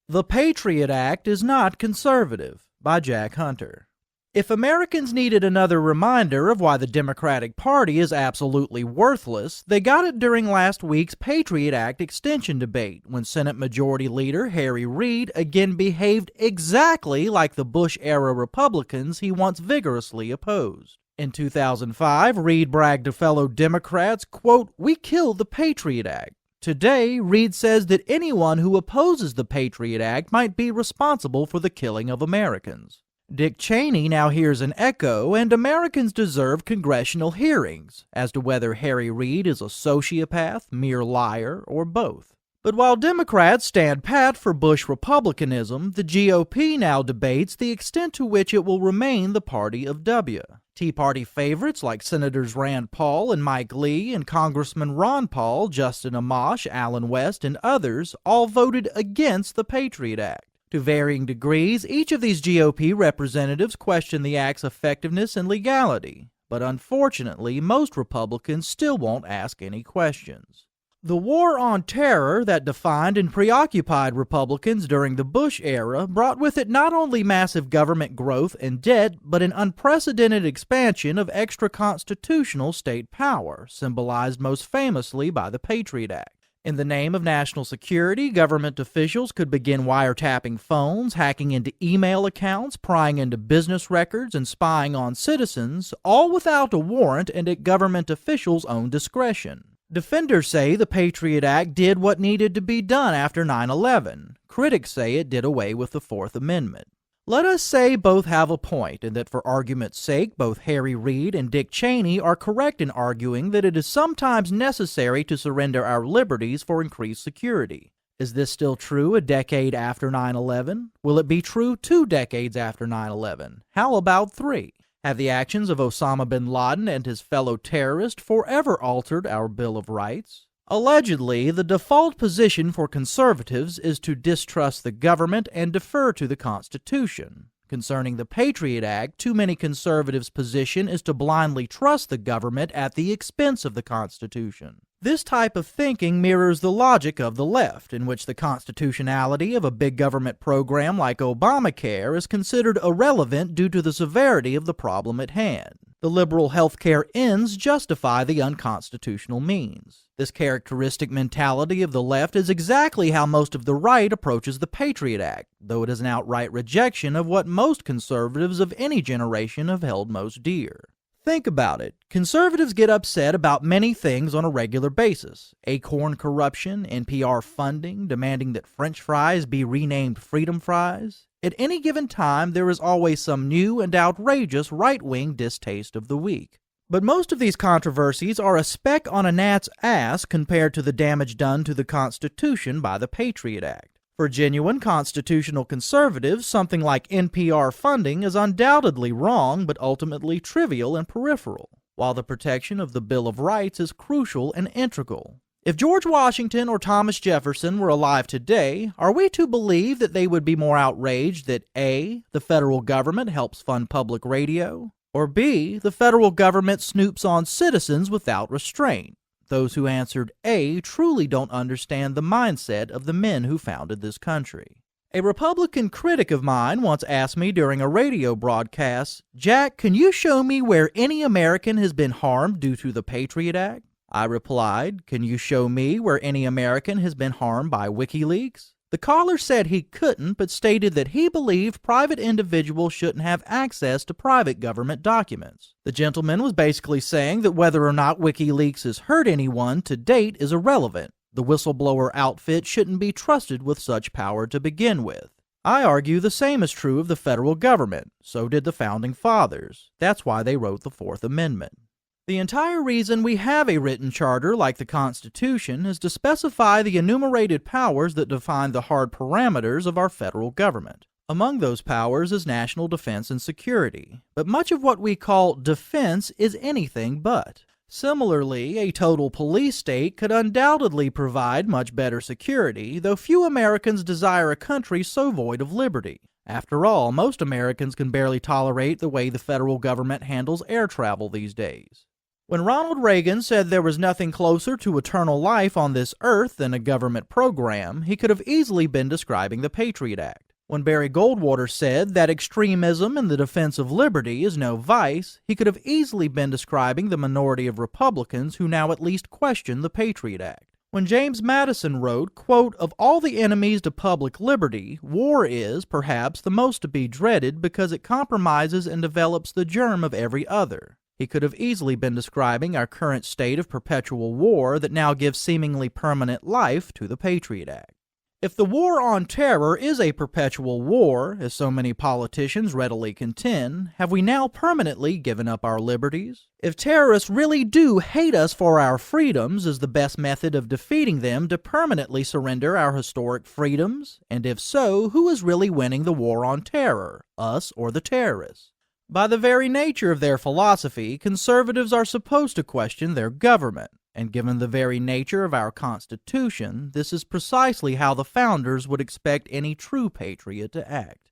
The Patriot Act is not conservative, by Jack Hunter. If Americans needed another reminder of why the Democratic Party is absolutely worthless, they got it during last week's Patriot Act extension debate, when Senate Majority Leader Harry Reid again behaved exactly like the Bush-era Republicans he once vigorously opposed. In 2005, Reid bragged to fellow Democrats, quote, "We killed the Patriot Act." Today, Reid says that anyone who opposes the Patriot Act might be responsible for the killing of Americans. Dick Cheney now hears an echo, and Americans deserve congressional hearings as to whether Harry Reid is a sociopath, mere liar, or both. But while Democrats stand pat for Bush Republicanism, the GOP now debates the extent to which it will remain the party of W. Tea Party favorites like Senators Rand Paul and Mike Lee and Congressman Ron Paul, Justin Amash, Alan West, and others all voted against the Patriot Act. To varying degrees, each of these GOP representatives question the act's effectiveness and legality, but unfortunately, most Republicans still won't ask any questions. The war on terror that defined and preoccupied Republicans during the Bush era brought with it not only massive government growth and debt, but an unprecedented expansion of extra-constitutional state power, symbolized most famously by the Patriot Act. In the name of national security, government officials could begin wiretapping phones, hacking into email accounts, prying into business records, and spying on citizens, all without a warrant and at government officials' own discretion. Defenders say the Patriot Act did what needed to be done after 9/11. Critics say it did away with the Fourth Amendment. Let us say both have a point, and that for argument's sake, both Harry Reid and Dick Cheney are correct in arguing that it is sometimes necessary to surrender our liberties for increased security. Is this still true a decade after 9/11? Will it be true 2 decades after 9/11? How about 3? Have the actions of Osama bin Laden and his fellow terrorists forever altered our Bill of Rights? Allegedly, the default position for conservatives is to distrust the government and defer to the Constitution. Concerning the Patriot Act, too many conservatives' position is to blindly trust the government at the expense of the Constitution. This type of thinking mirrors the logic of the left, in which the constitutionality of a big government program like Obamacare is considered irrelevant due to the severity of the problem at hand. The liberal healthcare ends justify the unconstitutional means. This characteristic mentality of the left is exactly how most of the right approaches the Patriot Act, though it is an outright rejection of what most conservatives of any generation have held most dear. Think about it. Conservatives get upset about many things on a regular basis. Acorn corruption, NPR funding, demanding that French fries be renamed Freedom Fries. At any given time, there is always some new and outrageous right-wing distaste of the week. But most of these controversies are a speck on a gnat's ass compared to the damage done to the Constitution by the Patriot Act. For genuine constitutional conservatives, something like NPR funding is undoubtedly wrong, but ultimately trivial and peripheral, while the protection of the Bill of Rights is crucial and integral. If George Washington or Thomas Jefferson were alive today, are we to believe that they would be more outraged that A, the federal government helps fund public radio, or B, the federal government snoops on citizens without restraint? Those who answered A truly don't understand the mindset of the men who founded this country. A Republican critic of mine once asked me during a radio broadcast, "Jack, can you show me where any American has been harmed due to the Patriot Act?" I replied, "Can you show me where any American has been harmed by WikiLeaks?" The caller said he couldn't, but stated that he believed private individuals shouldn't have access to private government documents. The gentleman was basically saying that whether or not WikiLeaks has hurt anyone to date is irrelevant. The whistleblower outfit shouldn't be trusted with such power to begin with. I argue the same is true of the federal government. So did the Founding Fathers. That's why they wrote the Fourth Amendment. The entire reason we have a written charter like the Constitution is to specify the enumerated powers that define the hard parameters of our federal government. Among those powers is national defense and security, but much of what we call defense is anything but. Similarly, a total police state could undoubtedly provide much better security, though few Americans desire a country so void of liberty. After all, most Americans can barely tolerate the way the federal government handles air travel these days. When Ronald Reagan said there was nothing closer to eternal life on this earth than a government program, he could have easily been describing the Patriot Act. When Barry Goldwater said that extremism in the defense of liberty is no vice, he could have easily been describing the minority of Republicans who now at least question the Patriot Act. When James Madison wrote, quote, "Of all the enemies to public liberty, war is, perhaps, the most to be dreaded because it compromises and develops the germ of every other," he could have easily been describing our current state of perpetual war that now gives seemingly permanent life to the Patriot Act. If the war on terror is a perpetual war, as so many politicians readily contend, have we now permanently given up our liberties? If terrorists really do hate us for our freedoms, is the best method of defeating them to permanently surrender our historic freedoms? And if so, who is really winning the war on terror, us or the terrorists? By the very nature of their philosophy, conservatives are supposed to question their government. And given the very nature of our Constitution, this is precisely how the founders would expect any true patriot to act.